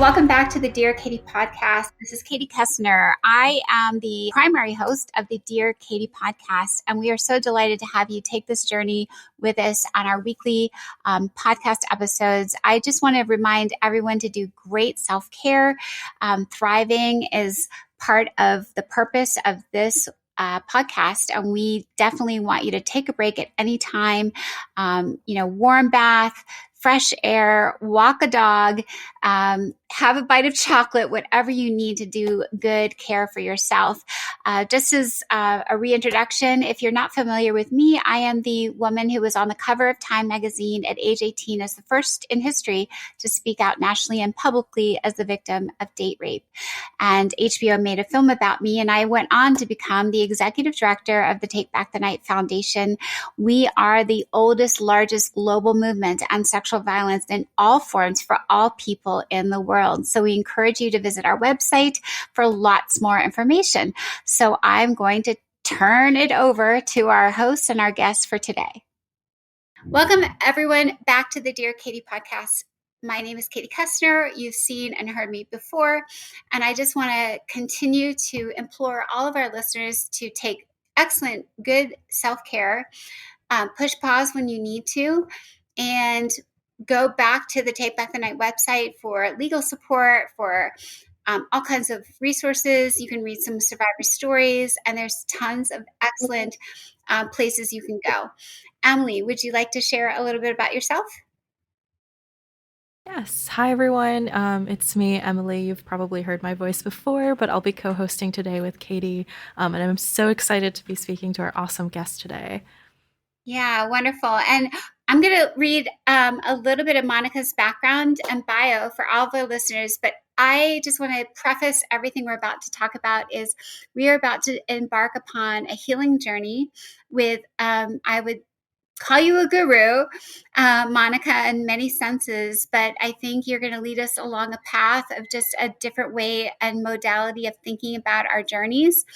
Welcome back to the Dear Katie podcast. This is Katie Koestner. I am the primary host of the Dear Katie podcast, and we are so delighted to have you take this journey with us on our weekly podcast episodes. I just want to remind everyone to do great self-care. Thriving is part of the purpose of this podcast, and we definitely want you to take a break at any time. Warm bath, fresh air, walk a dog, have a bite of chocolate, whatever you need to do good care for yourself. Just as a reintroduction, if you're not familiar with me, I am the woman who was on the cover of Time magazine at age 18 as the first in history to speak out nationally and publicly as the victim of date rape. And HBO made a film about me, and I went on to become the executive director of the Take Back the Night Foundation. We are the oldest, largest global movement on sexual violence in all forms for all people in the world. So we encourage you to visit our website for lots more information. So I'm going to turn it over to our hosts and our guests for today. Welcome, everyone, back to the Dear Katie podcast. My name is Katie Koestner. You've seen and heard me before, and I just want to continue to implore all of our listeners to take excellent, good self-care, push pause when you need to, and go back to the Take Back the Night website for legal support, for all kinds of resources. You can read some survivor stories, and there's tons of excellent places you can go. Emily, would you like to share a little bit about yourself? Yes. Hi, everyone. It's me, Emily. You've probably heard my voice before, but I'll be co-hosting today with Katie. And I'm so excited to be speaking to our awesome guest today. Yeah, wonderful. And I'm going to read a little bit of Monica's background and bio for all of our listeners, but I just want to preface everything we're about to talk about is we are about to embark upon a healing journey with, I would call you a guru, Monica, in many senses, but I think you're going to lead us along a path of just a different way and modality of thinking about our journeys,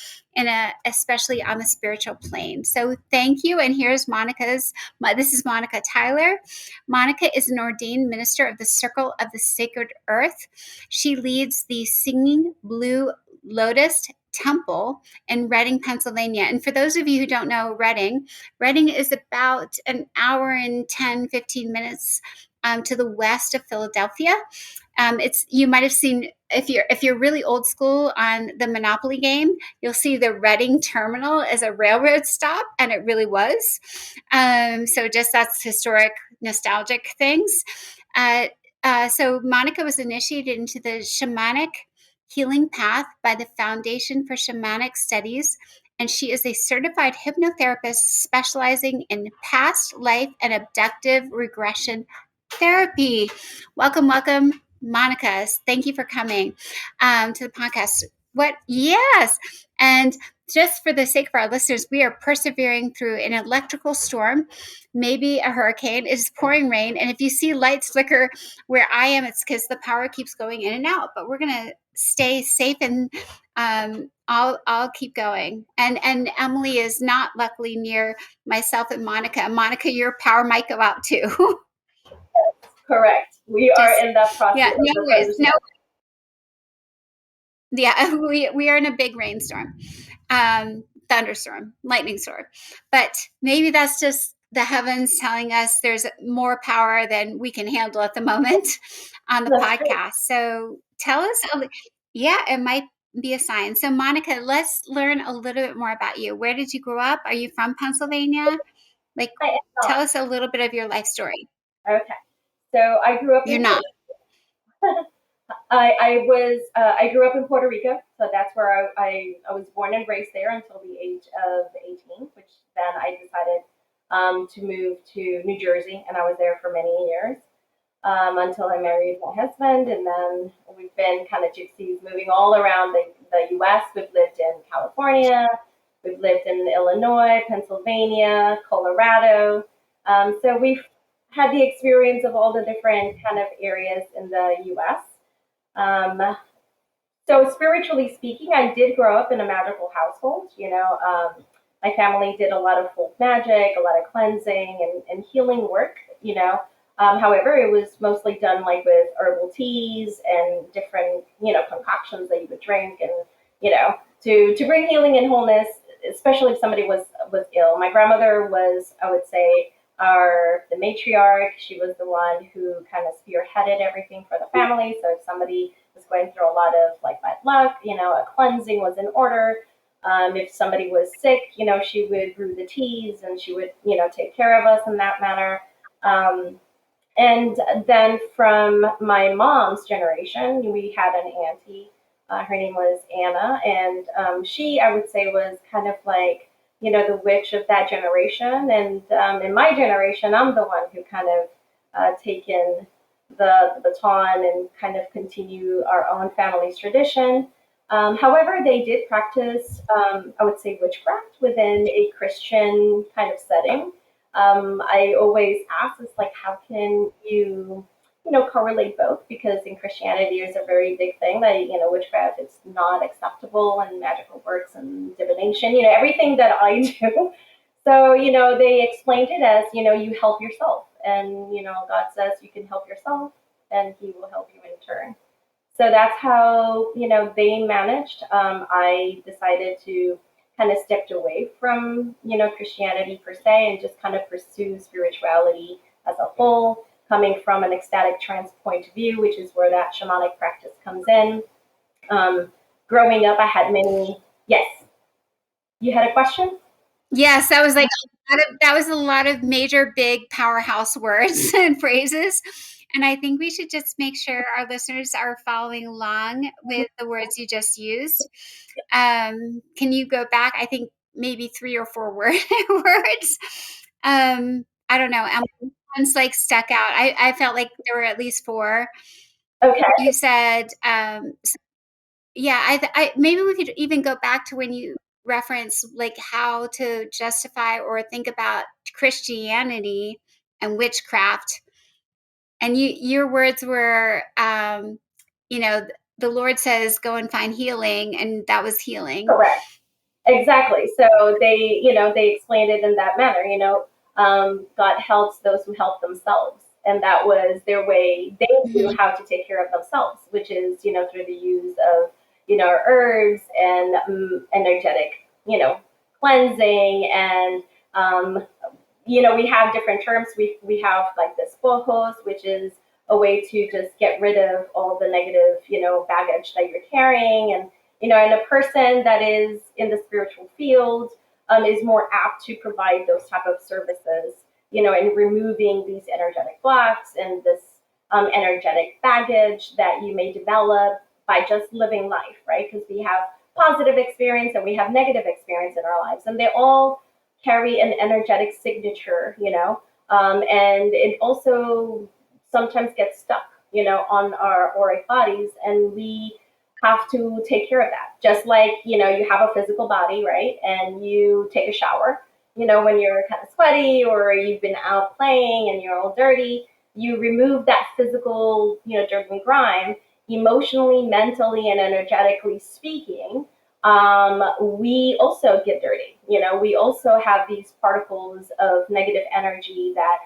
especially on the spiritual plane. So thank you. And here's this is Monica Tyler. Monica is an ordained minister of the Circle of the Sacred Earth. She leads the Singing Blue Lotus Temple in Reading, Pennsylvania. And for those of you who don't know Reading is about an hour and 10, 15 minutes to the west of Philadelphia. You might have seen, if you're really old school on the Monopoly game, you'll see the Reading terminal as a railroad stop, and it really was. So just that's historic, nostalgic things. So Monica was initiated into the shamanic healing path by the Foundation for Shamanic Studies, and she is a certified hypnotherapist specializing in past life and abductive regression therapy. Welcome, Monica. Thank you for coming to the podcast. Yes. And just for the sake of our listeners, we are persevering through an electrical storm, maybe a hurricane. It is pouring rain. And if you see lights flicker where I am, it's because the power keeps going in and out. But we're going to stay safe, and I'll keep going. And Emily is not luckily near myself and Monica. Monica, your power might go out too. Correct. We are in that process. Yeah, no worries. No. Yeah, we are in a big rainstorm, thunderstorm, lightning storm. But maybe that's just the heavens telling us there's more power than we can handle at the moment on the podcast. So tell us, it might be a sign. So Monica, let's learn a little bit more about you. Where did you grow up? Are you from Pennsylvania? Tell us a little bit of your life story. Okay. So I grew up You're not. I grew up in Puerto Rico, so that's where I was born and raised there until the age of 18, which then I decided to move to New Jersey, and I was there for many years until I married my husband, and then we've been kind of gypsies moving all around the U.S. We've lived in California, we've lived in Illinois, Pennsylvania, Colorado, so we've had the experience of all the different kind of areas in the U.S. So spiritually speaking, I did grow up in a magical household. My family did a lot of folk magic, a lot of cleansing and healing work. However, it was mostly done like with herbal teas and different, concoctions that you would drink, and to bring healing and wholeness, especially if somebody was ill. My grandmother was, I would say, the matriarch. She was the one who kind of spearheaded everything for the family. So if somebody was going through a lot of like bad luck, a cleansing was in order. If somebody was sick, she would brew the teas and she would, take care of us in that manner. Um, and then from my mom's generation, we had an auntie. Her name was Anna, and she, I would say, was kind of like, the witch of that generation. And in my generation, I'm the one who kind of taken the baton and kind of continue our own family's tradition. However, they did practice, I would say, witchcraft within a Christian kind of setting. I always ask, it's like, how can you, correlate both? Because in Christianity, there's a very big thing that, witchcraft is not acceptable, and magical works and divination, everything that I do. So, they explained it as, you help yourself. And, God says you can help yourself and he will help you in turn. So that's how, they managed. I decided to kind of stepped away from, Christianity per se, and just kind of pursue spirituality as a whole, coming from an ecstatic trance point of view, which is where that shamanic practice comes in. Growing up, I had many. Yes. You had a question? Yes, that was like that was a lot of major, big powerhouse words and phrases. And I think we should just make sure our listeners are following along with the words you just used. Can you go back? I think maybe 3 or 4 words. I don't know. One's like stuck out. I felt like there were at least 4. Okay. You said, yeah, I maybe we could even go back to when you reference like how to justify or think about Christianity and witchcraft. And your words were, you know, the Lord says, go and find healing. And that was healing. Correct. Exactly. So they explained it in that manner. God helps those who help themselves, and that was their way. They knew how to take care of themselves, which is through the use of herbs and energetic cleansing, and we have different terms. We have like the spojos, which is a way to just get rid of all the negative baggage that you're carrying, and a person that is in the spiritual field is more apt to provide those type of services, in removing these energetic blocks and this energetic baggage that you may develop by just living life, right? Because we have positive experience and we have negative experience in our lives, and they all carry an energetic signature, and it also sometimes gets stuck, on our auric bodies, and we have to take care of that. Just like, you have a physical body, right? And you take a shower, when you're kind of sweaty or you've been out playing and you're all dirty, you remove that physical, dirt and grime. Emotionally, mentally, and energetically speaking, we also get dirty. We also have these particles of negative energy that,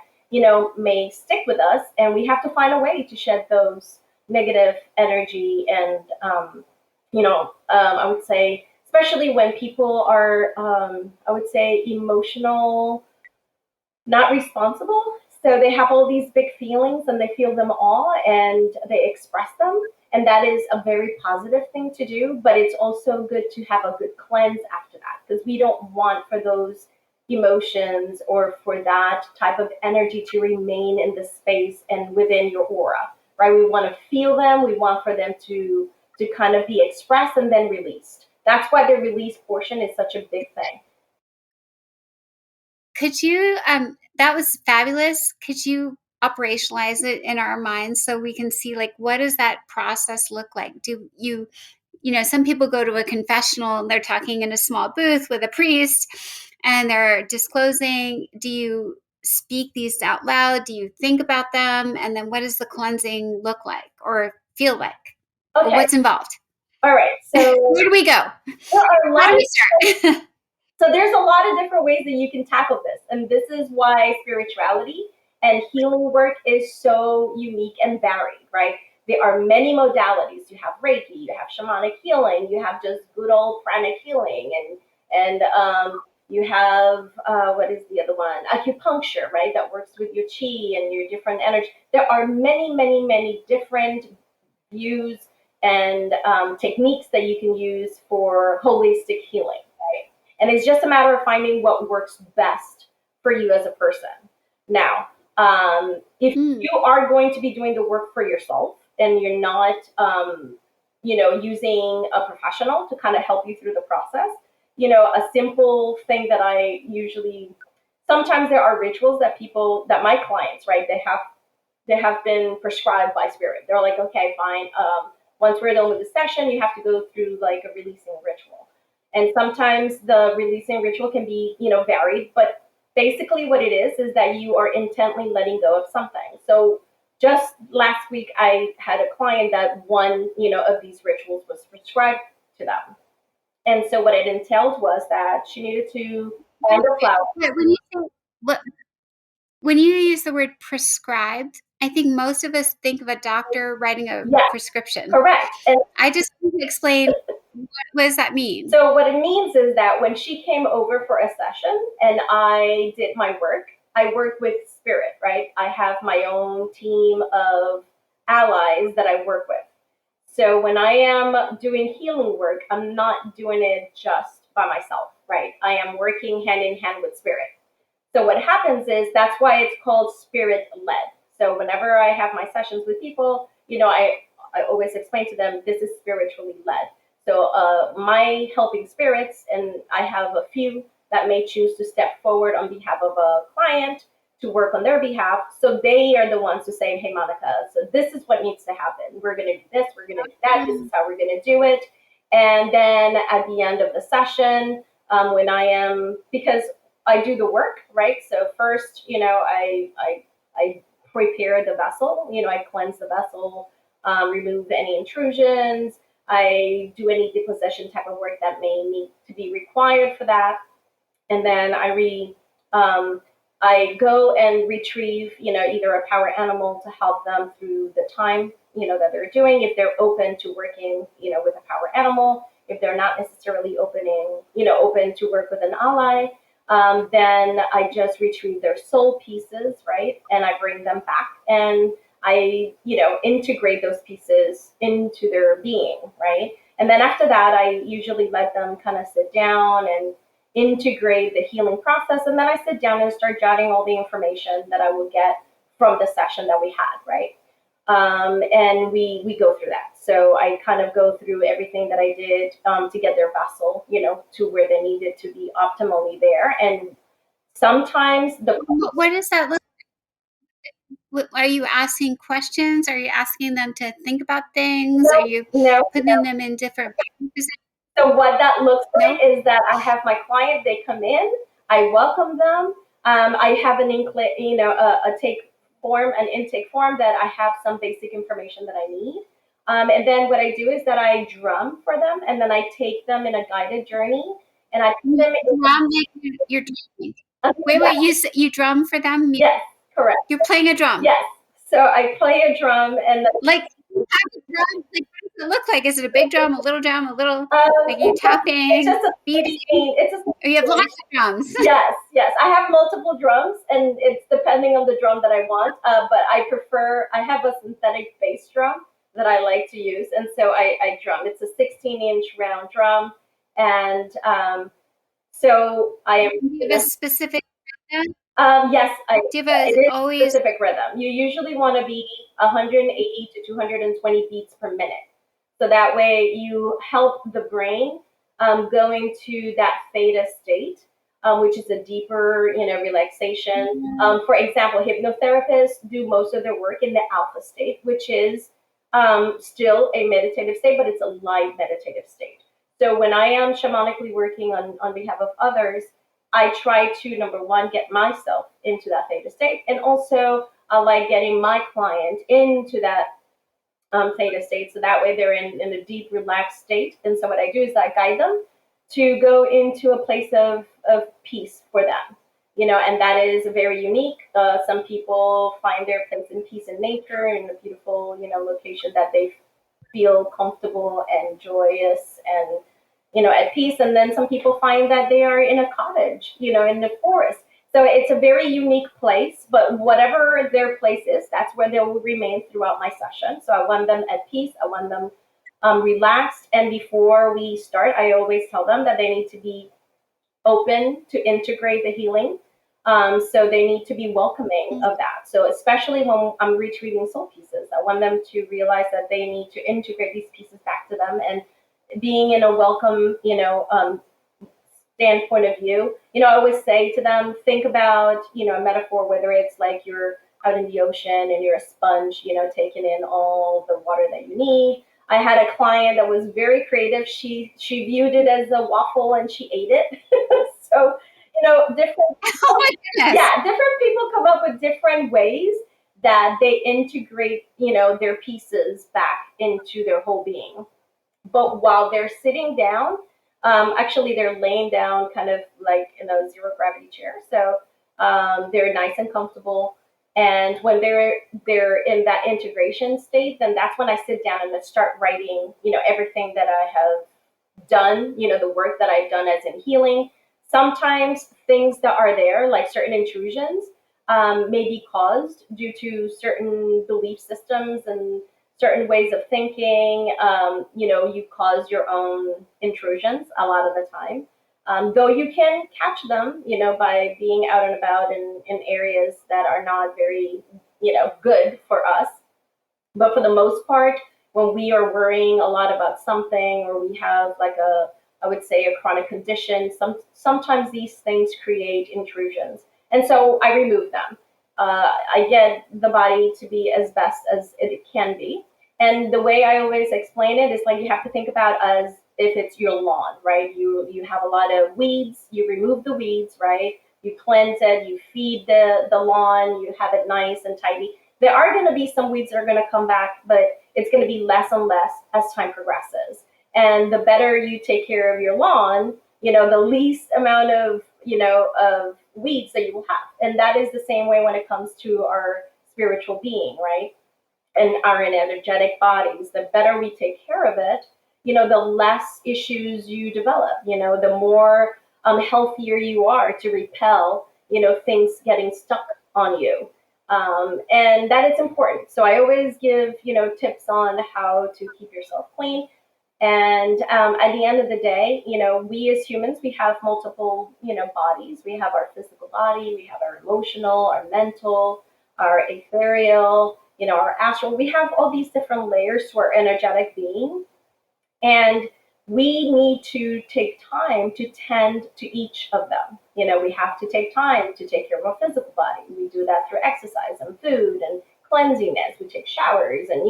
may stick with us, and we have to find a way to shed those negative energy. And I would say, especially when people are, I would say, emotional, not responsible. So they have all these big feelings and they feel them all and they express them. And that is a very positive thing to do, but it's also good to have a good cleanse after that, because we don't want for those emotions or for that type of energy to remain in the space and within your aura, right? We want to feel them. We want for them to kind of be expressed and then released. That's why the release portion is such a big thing. Could you, that was fabulous. Could you operationalize it in our minds so we can see, like, what does that process look like? Do you, some people go to a confessional and they're talking in a small booth with a priest and they're disclosing. Do you speak these out loud? Do you think about them? And then what does the cleansing look like or feel like? Okay. Or what's involved? All right. So where do we go? How do we start? So there's a lot of different ways that you can tackle this. And this is why spirituality And healing work is so unique and varied, right? There are many modalities. You have Reiki, you have shamanic healing, you have just good old pranic healing, and you have what is the other one? Acupuncture, right? That works with your chi and your different energy. There are many, many, many different views and techniques that you can use for holistic healing, right? And it's just a matter of finding what works best for you as a person. Now, if you are going to be doing the work for yourself and you're not, using a professional to kind of help you through the process, a simple thing that I usually, sometimes there are rituals that my clients, right, they have been prescribed by spirit. They're like, okay, fine. Once we're done with the session, you have to go through like a releasing ritual. And sometimes the releasing ritual can be, varied, but basically what it is that you are intently letting go of something. So just last week, I had a client that one, of these rituals was prescribed to them. And so what it entailed was that she needed to find a flower. When you use the word prescribed, I think most of us think of a doctor writing a prescription. Correct. And I just need to explain, what does that mean? So what it means is that when she came over for a session and I did my work, I work with spirit, right? I have my own team of allies that I work with. So when I am doing healing work, I'm not doing it just by myself, right? I am working hand in hand with spirit. So what happens is that's why it's called spirit led. So whenever I have my sessions with people, I always explain to them this is spiritually led. So my helping spirits, and I have a few that may choose to step forward on behalf of a client to work on their behalf. So they are the ones who say, hey, Monica, so this is what needs to happen. We're going to do this, we're going to do that, this is how we're going to do it. And then at the end of the session, when I am, because I do the work, right? So first, I prepare the vessel, I cleanse the vessel, remove any intrusions. I do any depossession type of work that may need to be required for that. And then I go and retrieve, either a power animal to help them through the time, that they're doing. If they're open to working, with a power animal, if they're not necessarily open to work with an ally, then I just retrieve their soul pieces, right? And I bring them back and I, integrate those pieces into their being, right? And then after that, I usually let them kind of sit down and integrate the healing process. And then I sit down and start jotting all the information that I will get from the session that we had, right? And we go through that. So I kind of go through everything that I did to get their vessel, to where they needed to be optimally there. And sometimes what does that look like? Are you asking questions? Are you asking them to think about things? No, Are you putting them in different positions? So what that looks like is that I have my client, they come in, I welcome them. I have an intake form that I have some basic information that I need. And then what I do is that I drum for them, and then I take them in a guided journey, and I put them in you're drumming. Wait, you drum for them? Yes, correct. You're playing a drum? Yes. So I play a drum and like drum, like, what does it look like? Is it a big drum, a little, like you tapping, it's just beating? Or you have lots of drums. Yes. I have multiple drums, and it's depending on the drum that I want. But I have a synthetic bass drum that I like to use, and so I drum. It's a 16-inch round drum, and so I am. Do you have a specific rhythm? Yes, Do you have it is always a specific rhythm. You usually want to be 180 to 220 beats per minute. So that way you help the brain go into that theta state, which is a deeper, relaxation. For example, hypnotherapists do most of their work in the alpha state, which is still a meditative state, but it's a light meditative state. So when I am shamanically working on behalf of others, I try to, number one, get myself into that theta state, and also I like getting my client into that theta state, so that way they're in a deep, relaxed state. And so what I do is I guide them to go into a place of peace for them. and that is very unique. Some people find their place in peace and nature in a beautiful, location that they feel comfortable and joyous and, at peace. And then some people find that they are in a cottage, in the forest. So it's a very unique place, but whatever their place is, that's where they will remain throughout my session. So I want them at peace. I want them relaxed. And before we start, I always tell them that they need to be open to integrate the healing. So they need to be welcoming of that. So especially when I'm retrieving soul pieces, I want them to realize that they need to integrate these pieces back to them, and being in a welcome, standpoint of view. I always say to them, think about, a metaphor, whether it's like you're out in the ocean and you're a sponge, taking in all the water that you need. I had a client that was very creative. She viewed it as a waffle and she ate it. So, different Oh my goodness. yeah, different people come up with different ways that they integrate, their pieces back into their whole being. But while they're sitting down, actually they're laying down kind of like in a zero gravity chair. So they're nice and comfortable. And when they're in that integration state, then that's when I sit down and start writing, everything that I have done, the work that I've done as in healing. Sometimes things that are there, like certain intrusions, may be caused due to certain belief systems and certain ways of thinking. You cause your own intrusions a lot of the time. Though you can catch them, by being out and about in areas that are not very, good for us. But for the most part, when we are worrying a lot about something, or we have like I would say, a chronic condition, sometimes these things create intrusions. And so I remove them. I get the body to be as best as it can be. And the way I always explain it is like you have to think about as if it's your lawn, right? You have a lot of weeds, you remove the weeds, right? You cleanse it, you feed the lawn, you have it nice and tidy. There are going to be some weeds that are going to come back, but it's going to be less and less as time progresses. And the better you take care of your lawn, the least amount of, of weeds that you will have. And that is the same way when it comes to our spiritual being, right? And our energetic bodies. The better we take care of it, the less issues you develop, the more healthier you are to repel, things getting stuck on you. And that is important. So I always give, tips on how to keep yourself clean. And at the end of the day, we as humans, we have multiple, bodies. We have our physical body, we have our emotional, our mental, our ethereal, our astral. We have all these different layers to our energetic being. And we need to take time to tend to each of them. We have to take time to take care of our physical body. We do that through exercise and food and cleansiness. We take showers and,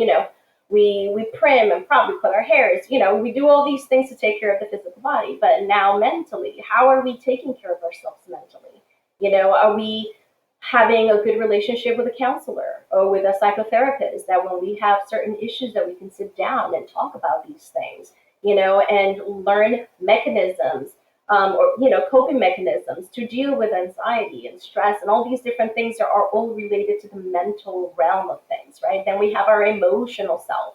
we prim and probably put our hairs. We do all these things to take care of the physical body. But now mentally, how are we taking care of ourselves mentally? Are we having a good relationship with a counselor or with a psychotherapist, that when we have certain issues that we can sit down and talk about these things, and learn mechanisms, or coping mechanisms to deal with anxiety and stress and all these different things that are all related to the mental realm of things, right? Then we have our emotional self,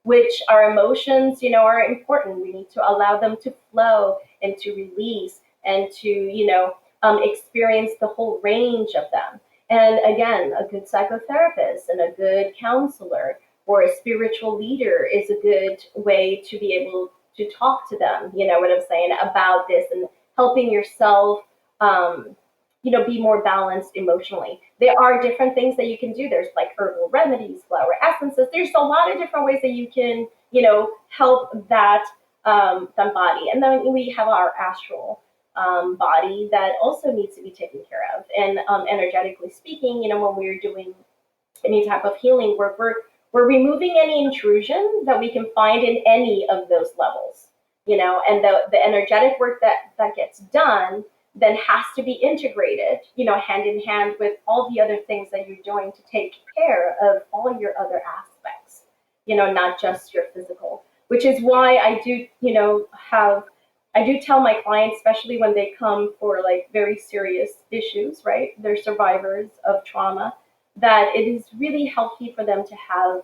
which our emotions, are important. We need to allow them to flow and to release and to, experience the whole range of them. And again, a good psychotherapist and a good counselor or a spiritual leader is a good way to be able to talk to them, what I'm saying, about this, and helping yourself, be more balanced emotionally. There are different things that you can do. There's like herbal remedies, flower essences. There's a lot of different ways that you can, help that body. And then we have our astral body that also needs to be taken care of. And energetically speaking, when we're doing any type of healing work, we're removing any intrusion that we can find in any of those levels, and the energetic work that gets done then has to be integrated, hand in hand with all the other things that you're doing to take care of all your other aspects, not just your physical, which is why I do, have I do tell my clients, especially when they come for like very serious issues, right? They're survivors of trauma, that it is really healthy for them to have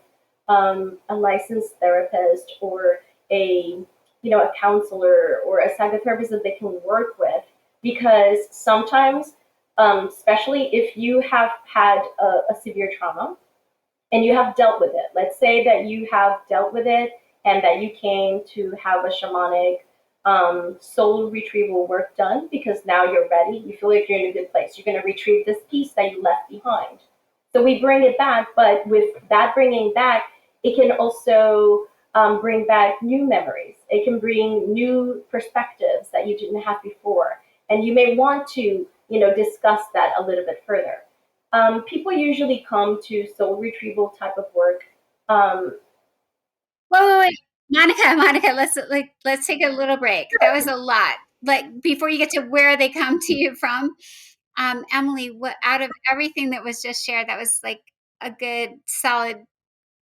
a licensed therapist or a a counselor or a psychotherapist that they can work with, because sometimes, especially if you have had a severe trauma and you have dealt with it. Let's say that you have dealt with it and that you came to have a shamanic soul retrieval work done, because now you're ready. You feel like you're in a good place. You're going to retrieve this piece that you left behind. So we bring it back, but with that bringing back, it can also bring back new memories. It can bring new perspectives that you didn't have before. And you may want to, discuss that a little bit further. People usually come to soul retrieval type of work. Wait. Monica, let's take a little break. That was a lot. Like, before you get to where they come to you from, Emily, what out of everything that was just shared, that was like a good solid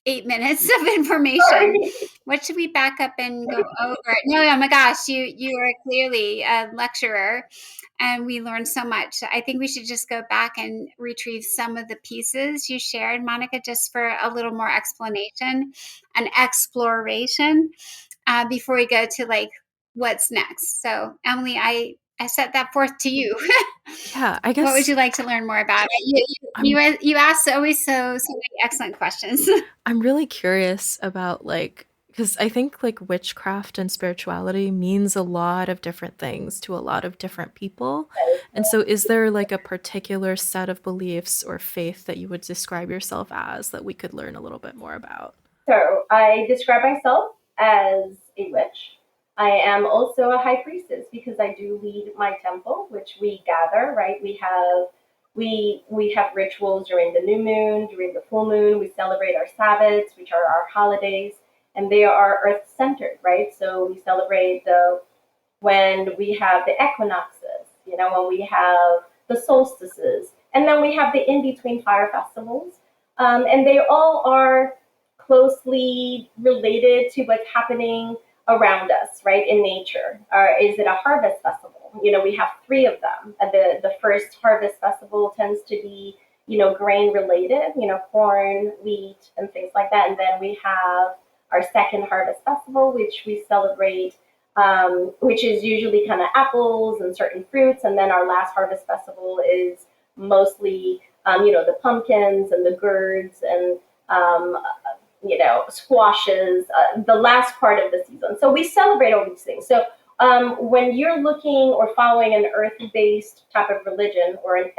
8 minutes of information. What should we back up and go over? No, oh my gosh, you are clearly a lecturer, and we learned so much. I think we should just go back and retrieve some of the pieces you shared, Monica, just for a little more explanation and exploration before we go to like what's next. So, Emily, I set that forth to you. Yeah, I What guess would you like to learn more about? You asked always so many excellent questions. I'm really curious about like, because I think like witchcraft and spirituality means a lot of different things to a lot of different people. And so is there like a particular set of beliefs or faith that you would describe yourself as that we could learn a little bit more about? So I describe myself as a witch. I am also a high priestess because I do lead my temple, which we gather, right? We have rituals during the new moon, during the full moon. We celebrate our Sabbats, which are our holidays, and they are earth centered, right? So we celebrate the when we have the equinoxes, when we have the solstices, and then we have the in between fire festivals. And they all are closely related to what's happening around us, right, in nature. Or is it a harvest festival? We have three of them. The first harvest festival tends to be, grain related, corn, wheat, and things like that. And then we have our second harvest festival, which we celebrate, which is usually kind of apples and certain fruits. And then our last harvest festival is mostly, the pumpkins and the gourds and, squashes, the last part of the season. So we celebrate all these things. So when you're looking or following an earth-based type of religion or an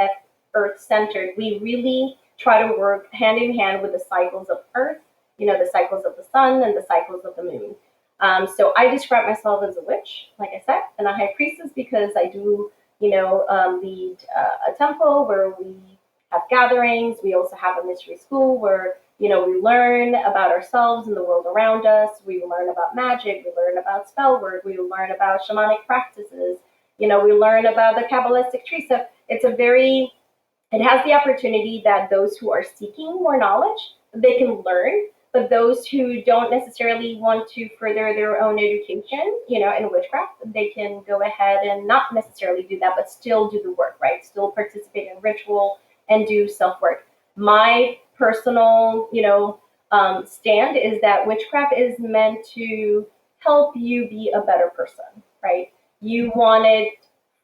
earth-centered, we really try to work hand in hand with the cycles of earth, the cycles of the sun and the cycles of the moon. So I describe myself as a witch, like I said, and a high priestess because I do, lead a temple where we have gatherings. We also have a mystery school where, we learn about ourselves and the world around us. We learn about magic. We learn about spell work. We learn about shamanic practices. We learn about the Kabbalistic tree. So it has the opportunity that those who are seeking more knowledge, they can learn, but those who don't necessarily want to further their own education, in witchcraft, they can go ahead and not necessarily do that, but still do the work, right? Still participate in ritual and do self-work. My personal, stand is that witchcraft is meant to help you be a better person, right? You want it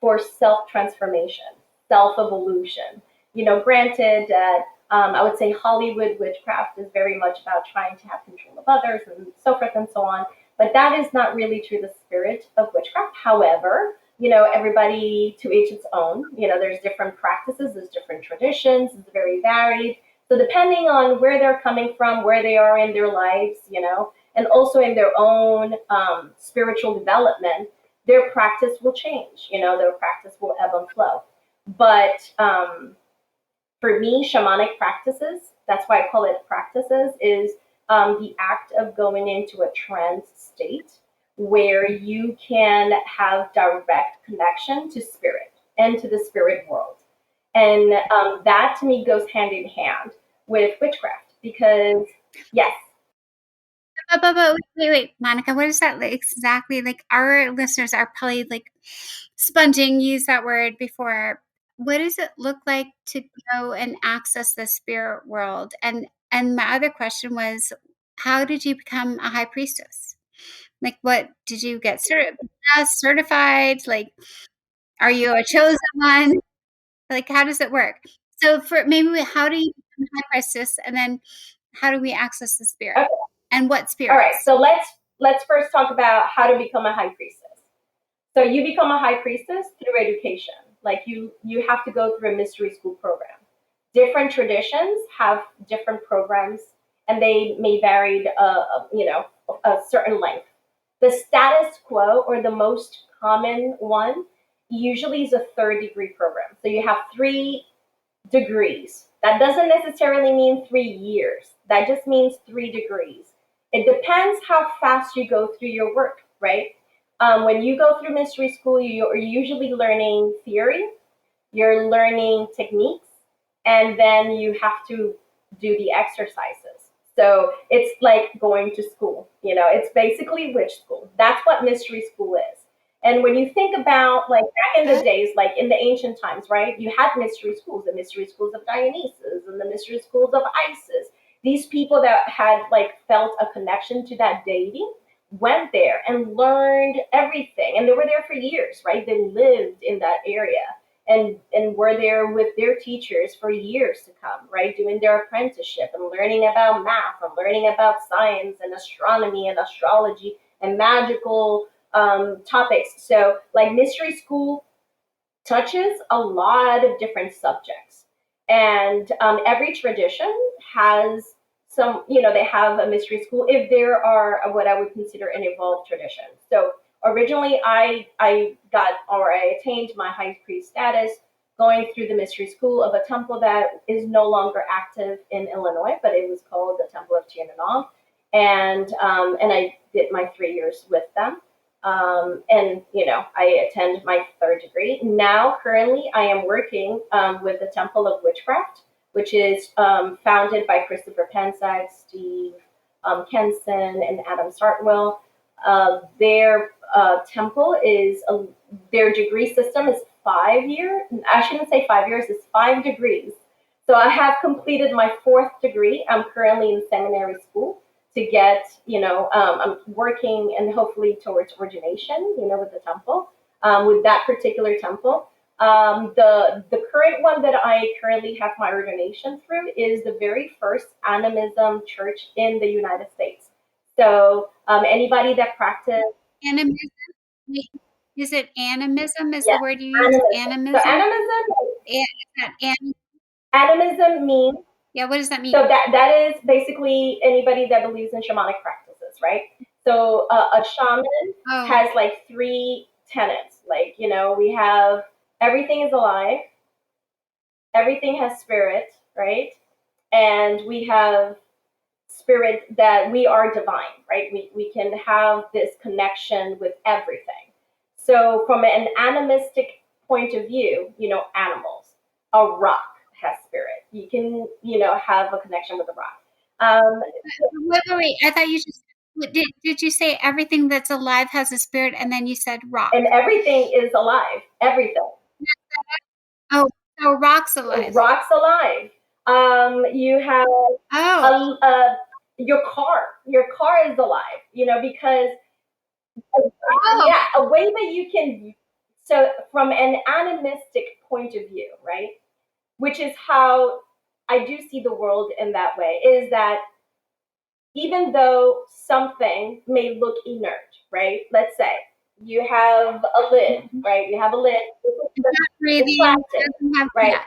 for self-transformation, self-evolution. Granted that I would say Hollywood witchcraft is very much about trying to have control of others and so forth and so on. But that is not really to the spirit of witchcraft. However, everybody to each its own. There's different practices, there's different traditions, it's very varied. So depending on where they're coming from, where they are in their lives, and also in their own spiritual development, their practice will change. Their practice will ebb and flow. But for me, shamanic practices, that's why I call it practices, is the act of going into a trance state where you can have direct connection to spirit and to the spirit world. And that to me goes hand in hand with witchcraft because, yes. Wait, Monica, what is that like exactly? Like our listeners are probably like sponging, use that word before. What does it look like to go and access the spirit world? And my other question was, how did you become a high priestess? Like, what did you get certified? Like, are you a chosen one? Like, how does it work? So, how do you become a high priestess, and then how do we access the spirit, Okay. and what All right. spirits? So let's first talk about how to become a high priestess. So you become a high priestess through education. Like you have to go through a mystery school program. Different traditions have different programs, and they may vary, a certain length. The status quo, or the most common one, usually is a third degree program. So you have 3 degrees. That doesn't necessarily mean 3 years. That just means 3 degrees. It depends how fast you go through your work, right? When you go through mystery school, you're usually learning theory, you're learning techniques, and then you have to do the exercises. So it's like going to school. It's basically witch school. That's what mystery school is. And when you think about, like, back in the days, like in the ancient times, right? You had mystery schools, the mystery schools of Dionysus and the mystery schools of Isis. These people that had like felt a connection to that deity went there and learned everything, and they were there for years, right? They lived in that area and were there with their teachers for years to come, right? Doing their apprenticeship and learning about math and learning about science and astronomy and astrology and magical topics. So, like, mystery school touches a lot of different subjects. And every tradition has they have a mystery school if there are what I would consider an evolved tradition. So originally I got, or I attained my high priest status going through the mystery school of a temple that is no longer active in Illinois, but it was called the Temple of Tiananmen. And I did my 3 years with them. And I attend my third degree. Now, currently, I am working with the Temple of Witchcraft, which is founded by Christopher Pensack, Steve Kenson, and Adam Sartwell. Their temple is their degree system is 5 year. I shouldn't say 5 years. It's 5 degrees. So I have completed my fourth degree. I'm currently in seminary school to get, I'm working and hopefully towards ordination, with the temple, with that particular temple. The current one that I currently have my ordination through is the very first animism church in the United States. So anybody that practices, Animism? Is it animism? Is yeah, the word you use? animism. So Animism? Is that animism means, yeah, what does that mean? so that is basically anybody that believes in shamanic practices, right? So a shaman Oh, has like 3 tenets. Like, we have everything is alive, everything has spirit, right? And we have spirit that we are divine, right? We can have this connection with everything. So from an animistic point of view, animals, a rock has spirit. You can, have a connection with a rock. Um, wait. I thought you just did you say everything that's alive has a spirit, and then you said rock? and everything is alive. Everything. Oh, so rock's alive. Rock's alive. You have Oh, your car. Your car is alive. Because oh, yeah, a way that you can. So from an animistic point of view, right? Which is how I do see the world in that way. Is that even though something may look inert, right? Let's say you have a lid, right? You have a lid. it's not It's breathing. plastic, It doesn't have, right? yeah,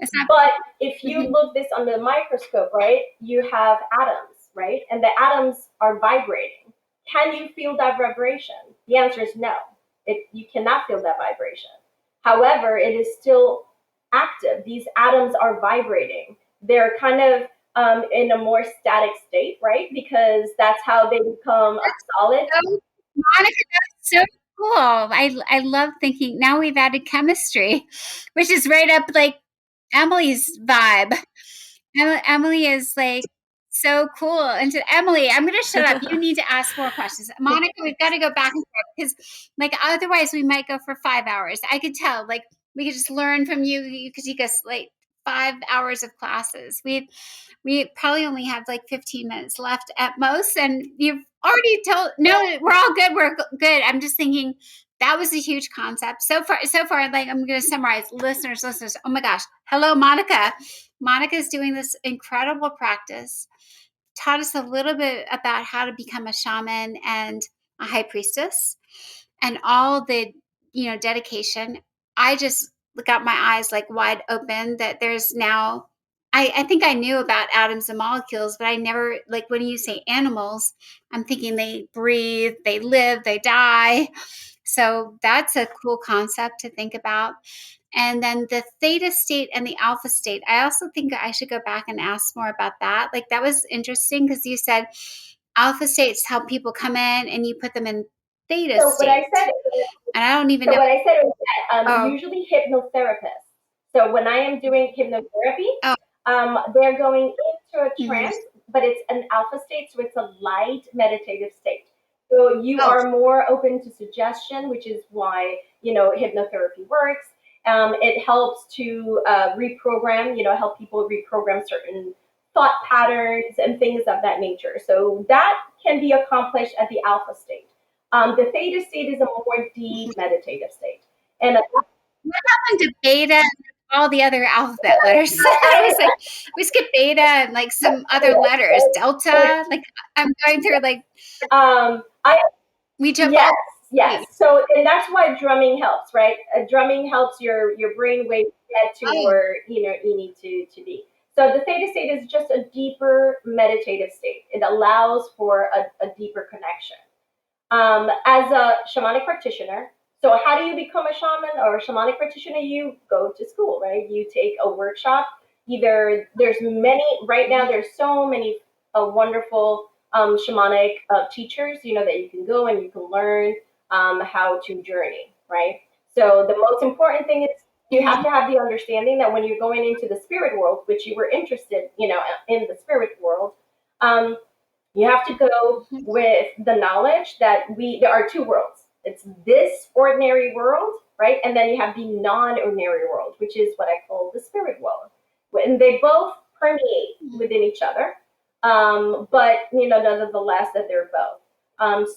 it's not. But if you Mhm. look this under the microscope, right, you have atoms, right? And the atoms are vibrating. Can you feel that vibration? The answer is no. You cannot feel that vibration. However, it is still active. These atoms are vibrating. They're kind of in a more static state, right? Because that's how they become a solid. So, Monica, that's so cool. I love thinking. Now we've added chemistry, which is right up like Emily's vibe. Emily is like So cool. And to Emily, I'm going to shut up. You need to ask more questions. Monica, we've got to go back and forth because, like, otherwise we might go for 5 hours. I could tell, like, we could just learn from you because you guys like 5 hours of classes. We probably only have like 15 minutes left at most, and you've already told. No, we're all good. We're good. I'm just thinking that was a huge concept so far. So far, like I'm going to summarize, listeners. Oh my gosh, hello, Monica. Monica is doing this incredible practice, taught us a little bit about how to become a shaman and a high priestess and all the dedication. I just got my eyes like wide open that there's now I think I knew about atoms and molecules, but I never, like, when you say animals, I'm thinking they breathe, they live, they die. So that's a cool concept to think about. And then the theta state and the alpha state, I also think I should go back and ask more about that. Like, that was interesting because you said alpha states help people come in and you put them in theta So state. what I said, and I don't even know. What I said was that usually hypnotherapists. So when I am doing hypnotherapy, they're going into a trance, but it's an alpha state, so it's a light meditative state. So you are more open to suggestion, which is why hypnotherapy works. It helps to reprogram, help people reprogram certain thought patterns and things of that nature. So that can be accomplished at the alpha state. The theta state is a more deep meditative state. And what happened to beta and all the other alphabet letters? I was like, we skipped beta and like some other letters, delta. Like I'm going through like we jump. Yes. So and that's why drumming helps, right? Drumming helps your brain waves get to where you need to be. So the theta state is just a deeper meditative state. It allows for a deeper connection. As a shamanic practitioner, so how do you become a shaman or a shamanic practitioner? You go to school, right? You take a workshop. Either there's many right now. There's so many wonderful shamanic teachers, that you can go and you can learn how to journey, right? So the most important thing is you have to have the understanding that when you're going into the spirit world, which you were interested, in the spirit world, you have to go with the knowledge that there are two worlds. It's this ordinary world, right? And then you have the non-ordinary world, which is what I call the spirit world. And they both permeate within each other, but nonetheless, that they're both.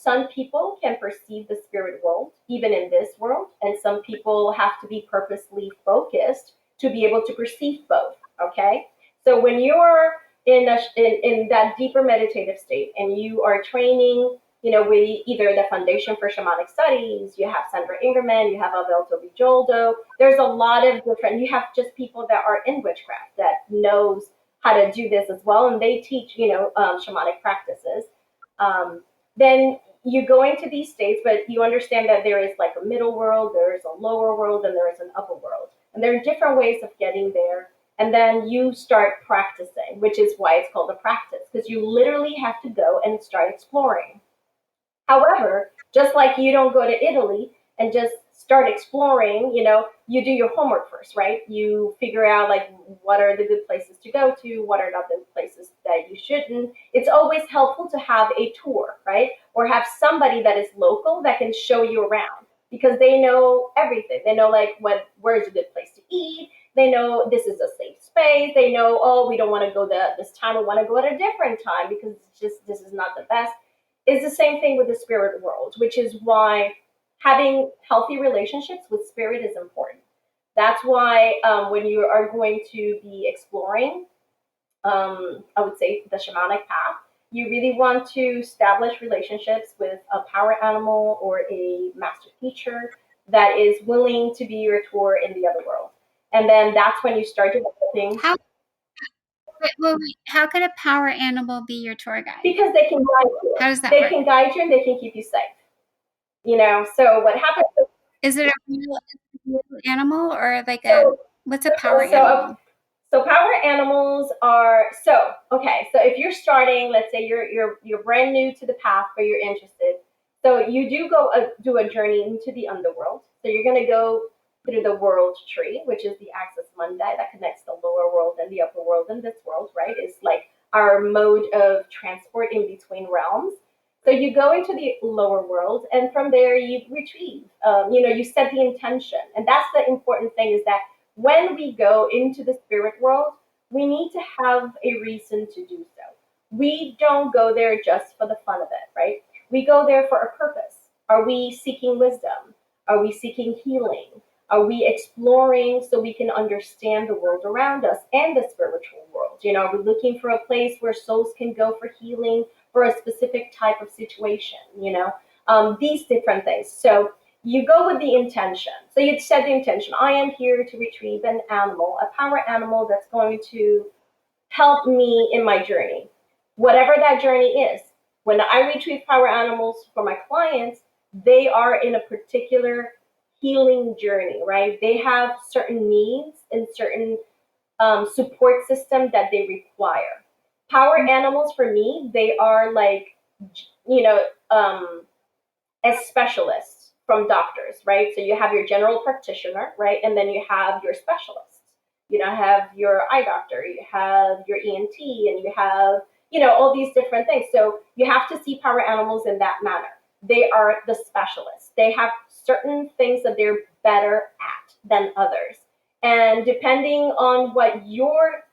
Some people can perceive the spirit world even in this world, and some people have to be purposely focused to be able to perceive both. Okay, so when you're in that deeper meditative state and you are training, with either the Foundation for Shamanic Studies, you have Sandra Ingerman, you have Alberto Villoldo. There's a lot of different. You have just people that are in witchcraft that knows how to do this as well, and they teach shamanic practices. Then you go into these states, but you understand that there is like a middle world, there is a lower world, and there is an upper world, and there are different ways of getting there. And then you start practicing, which is why it's called a practice, because you literally have to go and start exploring. However, just like you don't go to Italy and just start exploring, you do your homework first, right? You figure out like what are the good places to go to, what are not the places that you shouldn't. It's always helpful to have a tour, right? Or have somebody that is local that can show you around because they know everything. They know like where's a good place to eat. They know this is a safe space. They know, we don't want to go this time. We want to go at a different time because this is not the best. It's the same thing with the spirit world, which is why having healthy relationships with spirit is important. That's why when you are going to be exploring, I would say the shamanic path, you really want to establish relationships with a power animal or a master teacher that is willing to be your tour in the other world. And then that's when you start developing. How could a power animal be your tour guide? Because they can guide you. How does that work? They can guide you and they can keep you safe. So what happens? Is it a real animal or like what's a power animal? So power animals are okay. So if you're starting, let's say you're brand new to the path, but you're interested. So you do a journey into the underworld. So you're going to go through the world tree, which is the axis mundi that connects the lower world and the upper world and this world, right? It's like our mode of transport in between realms. So you go into the lower world, and from there you retrieve. You set the intention, and that's the important thing is that when we go into the spirit world, we need to have a reason to do so. We don't go there just for the fun of it, right? We go there for a purpose. Are we seeking wisdom? Are we seeking healing? Are we exploring so we can understand the world around us and the spiritual world? Are we looking for a place where souls can go for healing for a specific type of situation? These different things. So you go with the intention. So you set the intention. I am here to retrieve an animal, a power animal that's going to help me in my journey, whatever that journey is. When I retrieve power animals for my clients, they are in a particular healing journey, right? They have certain needs and certain support system that they require. Power animals for me, they are like, you know, um, as specialists from doctors, right? So you have your general practitioner, right? And then you have your specialists. Have your eye doctor, you have your ENT, and you have, all these different things. So you have to see power animals in that manner. They are the specialists. They have certain things that they're better at than others. And depending on what your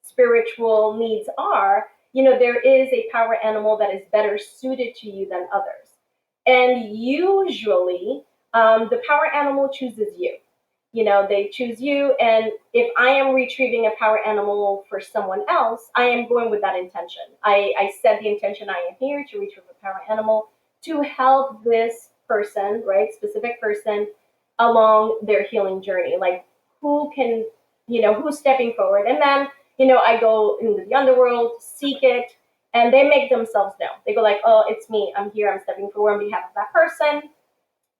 spiritual needs are, there is a power animal that is better suited to you than others. And usually, the power animal chooses you. They choose you. And if I am retrieving a power animal for someone else, I am going with that intention. I set the intention, I am here to retrieve a power animal to help this person, right, specific person, along their healing journey. Like, who can, who's stepping forward. And then, I go into the underworld, seek it, and they make themselves known. They go like, oh, it's me. I'm here. I'm stepping forward on behalf of that person.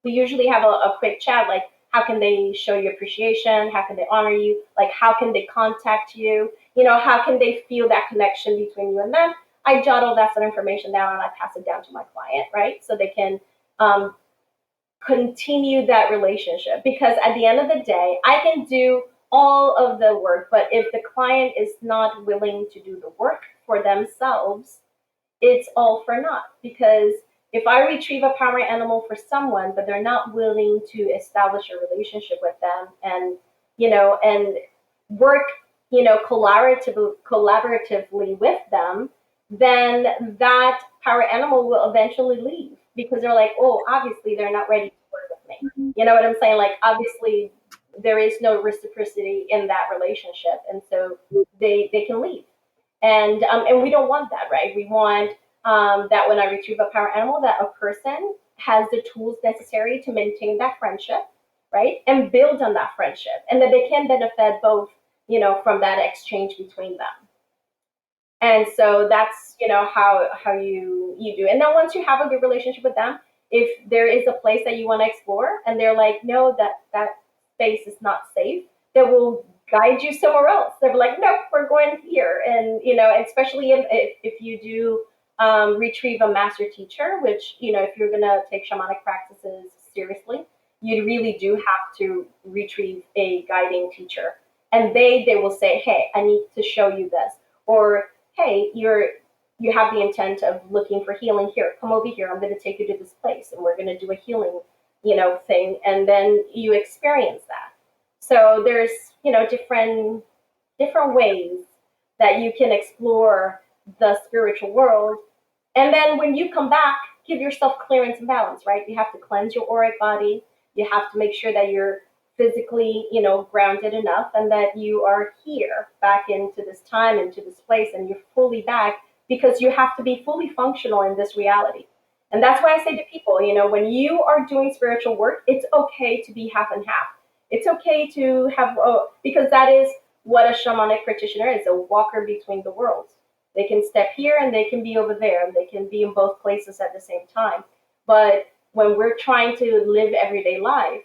We usually have a quick chat, like, how can they show you appreciation? How can they honor you? Like, how can they contact you? How can they feel that connection between you and them? I jot all that sort of information down and I pass it down to my client, right? So they can continue that relationship. Because at the end of the day, I can do all of the work, but if the client is not willing to do the work for themselves, it's all for naught. Because if I retrieve a power animal for someone, but they're not willing to establish a relationship with them and, and work, collaboratively with them, then that power animal will eventually leave because they're like, oh, obviously they're not ready to work with me. You know what I'm saying? Like, obviously there is no reciprocity in that relationship. And so they can leave. And we don't want that, right? We want that when I retrieve a power animal, that a person has the tools necessary to maintain that friendship, right? And build on that friendship, and that they can benefit both, from that exchange between them. And so that's, how you do. And then once you have a good relationship with them, if there is a place that you want to explore and they're like, no, that space is not safe, they will guide you somewhere else. They're like, nope, we're going here. And, especially if you do retrieve a master teacher, which, if you're going to take shamanic practices seriously, you really do have to retrieve a guiding teacher. And they will say, hey, I need to show you this. Or, hey, you have the intent of looking for healing here. Come over here. I'm going to take you to this place and we're going to do a healing, thing. And then you experience that. So there's, different ways that you can explore the spiritual world. And then when you come back, give yourself clearance and balance, right? You have to cleanse your auric body. You have to make sure that you're physically, grounded enough and that you are here back into this time, into this place, and you're fully back because you have to be fully functional in this reality. And that's why I say to people, when you are doing spiritual work, it's okay to be half and half. It's okay to have, because that is what a shamanic practitioner is, a walker between the worlds. They can step here and they can be over there, and they can be in both places at the same time. But when we're trying to live everyday life,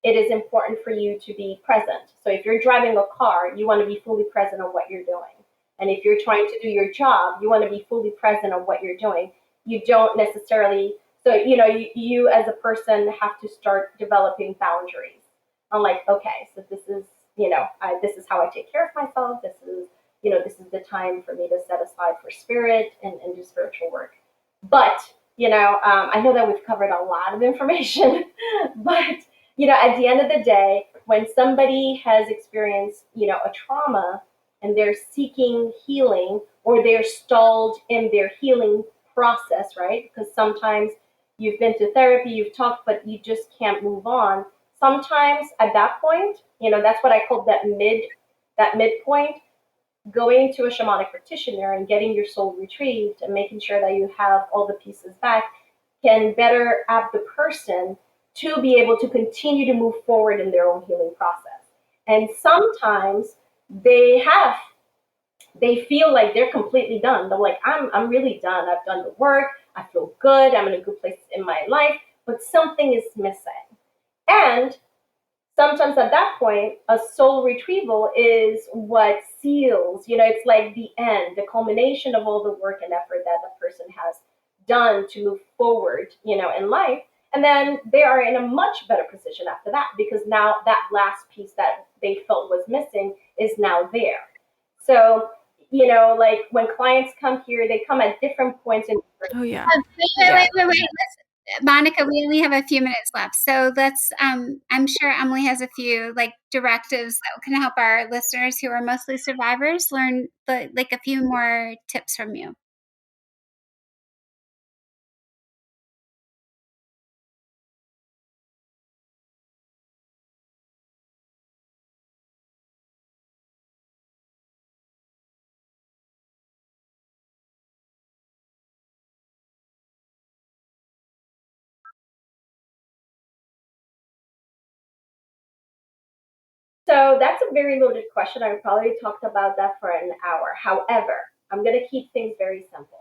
it is important for you to be present. So if you're driving a car, you want to be fully present on what you're doing. And if you're trying to do your job, you want to be fully present on what you're doing. You don't necessarily, so, you as a person have to start developing boundaries. I'm like, okay, so this is, this is how I take care of myself. This is, this is the time for me to set aside for spirit and do spiritual work. But, I know that we've covered a lot of information, but, at the end of the day, when somebody has experienced, a trauma and they're seeking healing or they're stalled in their healing process, right? Because sometimes you've been to therapy, you've talked, but you just can't move on. Sometimes at that point, that's what I call that midpoint, going to a shamanic practitioner and getting your soul retrieved and making sure that you have all the pieces back can better apt the person to be able to continue to move forward in their own healing process. And sometimes they have they feel like they're completely done. They're like, I'm really done. I've done the work. I feel good. I'm in a good place in my life, but something is missing. And sometimes at that point, a soul retrieval is what seals, it's like the end, the culmination of all the work and effort that the person has done to move forward, in life. And then they are in a much better position after that because now that last piece that they felt was missing is now there. So, like when clients come here, they come at different points in. Oh yeah. Wait. Monica, we only have a few minutes left. So let's, I'm sure Emily has a few like directives that can help our listeners who are mostly survivors learn like a few more tips from you. So that's a very loaded question. I probably talked about that for an hour. However, I'm going to keep things very simple.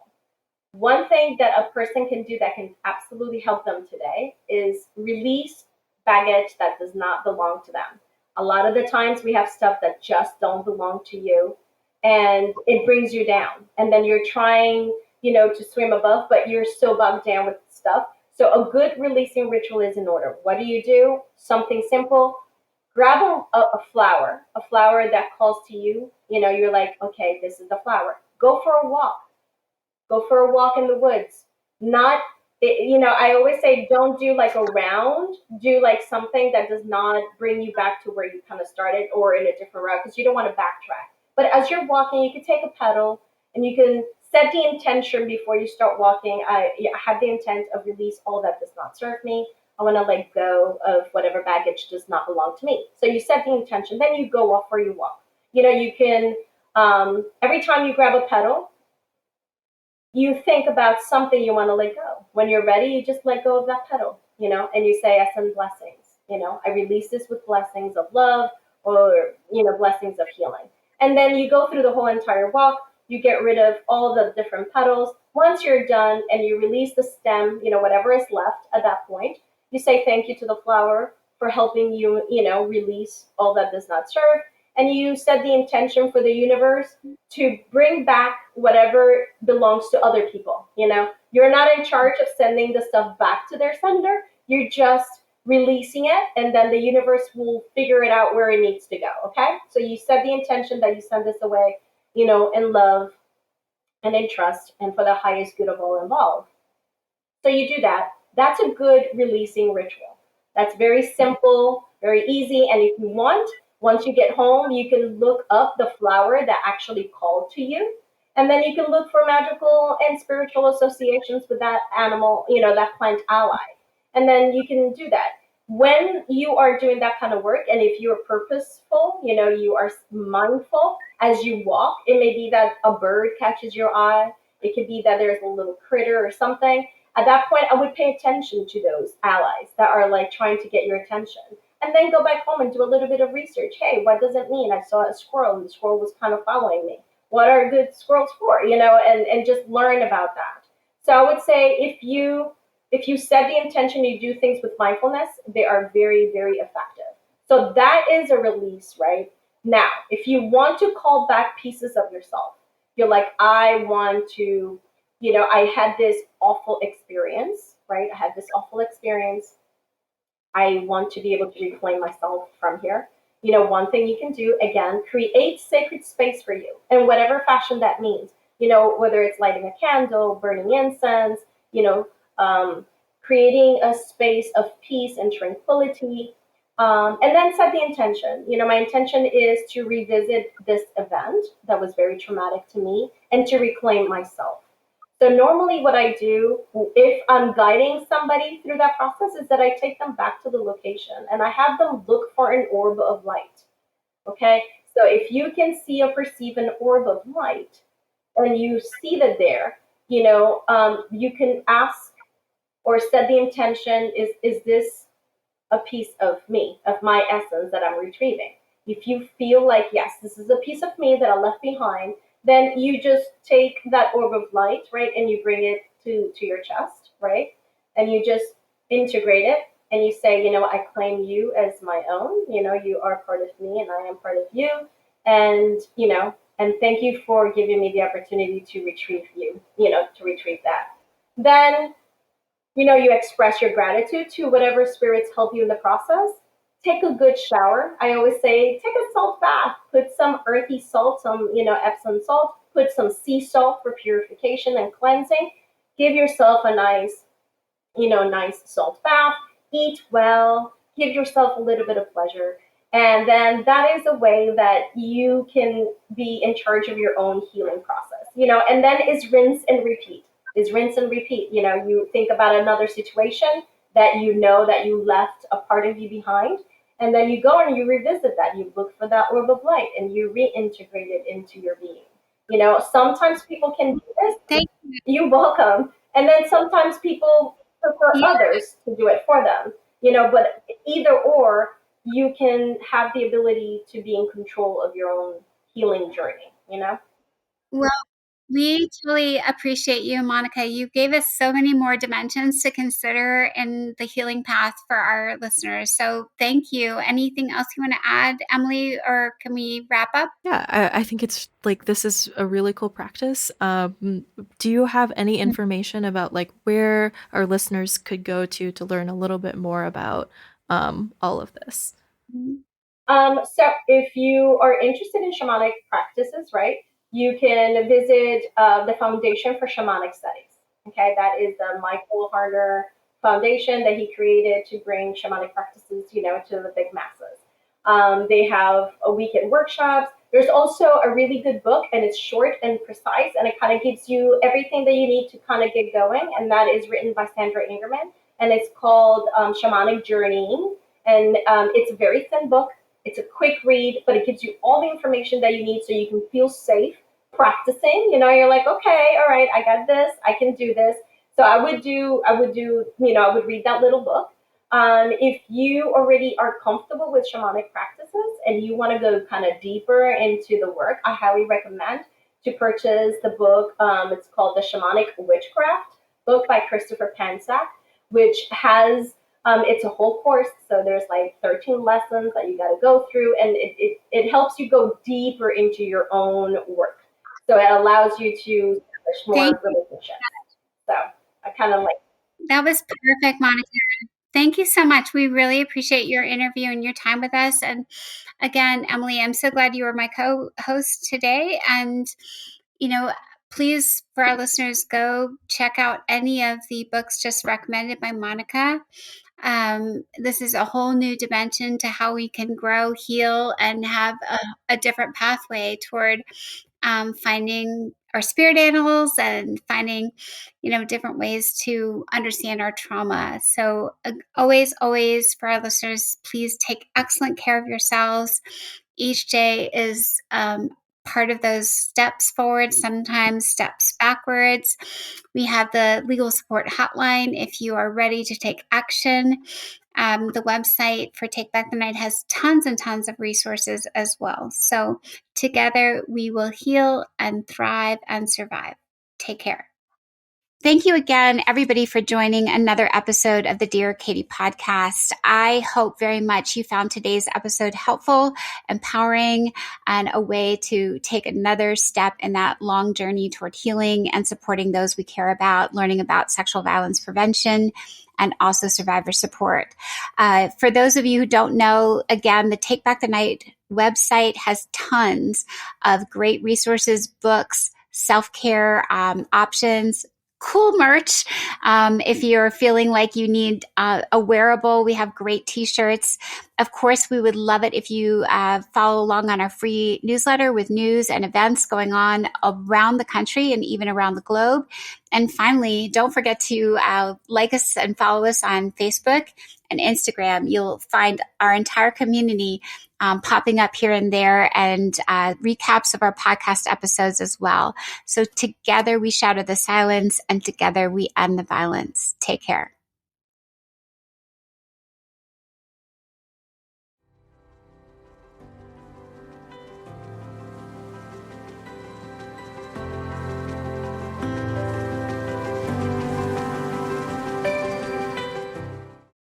One thing that a person can do that can absolutely help them today is release baggage that does not belong to them. A lot of the times we have stuff that just don't belong to you and it brings you down. And then you're trying, to swim above, but you're so bogged down with stuff. So a good releasing ritual is in order. What do? Something simple. Grab a flower that calls to you. You're like, okay, this is the flower. Go for a walk. Go for a walk in the woods. Not, I always say don't do like a round, do like something that does not bring you back to where you kind of started or in a different route because you don't want to backtrack. But as you're walking, you can take a pedal and you can set the intention before you start walking. I have the intent of release all that does not serve me. I want to let go of whatever baggage does not belong to me. So you set the intention, then you go off where you walk. You can, every time you grab a pedal, you think about something you want to let go. When you're ready, you just let go of that pedal, and you say, I send blessings. I release this with blessings of love or, blessings of healing. And then you go through the whole entire walk. You get rid of all the different petals. Once you're done and you release the stem, whatever is left at that point, you say thank you to the flower for helping you, release all that does not serve. And you set the intention for the universe to bring back whatever belongs to other people. You're not in charge of sending the stuff back to their sender. You're just releasing it, and then the universe will figure it out where it needs to go. Okay, so you set the intention that you send this away, in love and in trust and for the highest good of all involved. So you do that. That's a good releasing ritual. That's very simple, very easy. And if you want, once you get home, you can look up the flower that actually called to you. And then you can look for magical and spiritual associations with that animal, that plant ally. And then you can do that. When you are doing that kind of work, and if you're purposeful, you are mindful as you walk, it may be that a bird catches your eye. It could be that there's a little critter or something. At that point, I would pay attention to those allies that are like trying to get your attention. And then go back home and do a little bit of research. Hey, what does it mean? I saw a squirrel and the squirrel was kind of following me. What are good squirrels for? And just learn about that. So I would say if you set the intention, you do things with mindfulness, they are very, very effective. So that is a release, right? Now, if you want to call back pieces of yourself, you're like, I want to, I had this awful experience, right? I had this awful experience. I want to be able to reclaim myself from here. one thing you can do, again, create sacred space for you in whatever fashion that means. Whether it's lighting a candle, burning incense, you know, um, creating a space of peace and tranquility. And then set the intention. My intention is to revisit this event that was very traumatic to me and to reclaim myself. So normally what I do if I'm guiding somebody through that process is that I take them back to the location and I have them look for an orb of light. Okay? So if you can see or perceive an orb of light and you see that there, you can ask or set the intention, is this a piece of me, of my essence that I'm retrieving? If you feel like, yes, this is a piece of me that I left behind, then you just take that orb of light, right, and you bring it to your chest, right? And you just integrate it and you say, I claim you as my own. You are part of me and I am part of you. And thank you for giving me the opportunity to retrieve you, to retrieve that. Then you express your gratitude to whatever spirits help you in the process. Take a good shower. I always say, take a salt bath. Put some earthy salt, some, Epsom salt. Put some sea salt for purification and cleansing. Give yourself a nice salt bath. Eat well. Give yourself a little bit of pleasure. And then that is a way that you can be in charge of your own healing process. And then is rinse and repeat. Is rinse and repeat. You think about another situation that that you left a part of you behind, and then you go and you revisit that. You look for that orb of light and you reintegrate it into your being. Sometimes people can do this. Thank you. You're welcome. And then sometimes people prefer Yeah. others to do it for them. But either or, you can have the ability to be in control of your own healing journey. Well, we truly appreciate you, Monica. You gave us so many more dimensions to consider in the healing path for our listeners. So thank you. Anything else you want to add, Emily, or can we wrap up? Yeah, I think it's like this is a really cool practice. Do you have any information about like where our listeners could go to learn a little bit more about all of this? So if you are interested in shamanic practices, right, you can visit the Foundation for Shamanic Studies. Okay, that is the Michael Harner Foundation that he created to bring shamanic practices, to the big masses. They have a weekend workshops. There's also a really good book, and it's short and precise, and it kind of gives you everything that you need to kind of get going. And that is written by Sandra Ingerman, and it's called Shamanic Journeying. And it's a very thin book. It's a quick read, but it gives you all the information that you need so you can feel safe practicing. You're like, okay, all right, I got this, I can do this. So I would read that little book. If you already are comfortable with shamanic practices and you want to go kind of deeper into the work, I highly recommend to purchase the book. It's called The Shamanic Witchcraft, book by Christopher Pansack, which has it's a whole course, so there's like 13 lessons that you got to go through, and it helps you go deeper into your own work. So it allows you to establish Thank more relationships. So I kind of like. That was perfect, Monica. Thank you so much. We really appreciate your interview and your time with us. And again, Emily, I'm so glad you were my co-host today. And, you know, please, for our listeners, go check out any of the books just recommended by Monica. This is a whole new dimension to how we can grow, heal, and have a different pathway toward finding our spirit animals and finding, different ways to understand our trauma. So always for our listeners, please take excellent care of yourselves. Each day is part of those steps forward, sometimes steps backwards. We have the legal support hotline if you are ready to take action. The website for Take Back the Night has tons and tons of resources as well. So together we will heal and thrive and survive. Take care. Thank you again, everybody, for joining another episode of the Dear Katie podcast. I hope very much you found today's episode helpful, empowering, and a way to take another step in that long journey toward healing and supporting those we care about, learning about sexual violence prevention, and also survivor support. For those of you who don't know, again, the Take Back the Night website has tons of great resources, books, self-care options, cool merch. If you're feeling like you need a wearable, we have great t-shirts. Of course, we would love it if you follow along on our free newsletter with news and events going on around the country and even around the globe. And finally, don't forget to like us and follow us on Facebook and Instagram. You'll find our entire community popping up here and there, and recaps of our podcast episodes as well. So together we shatter the silence, and together we end the violence. Take care.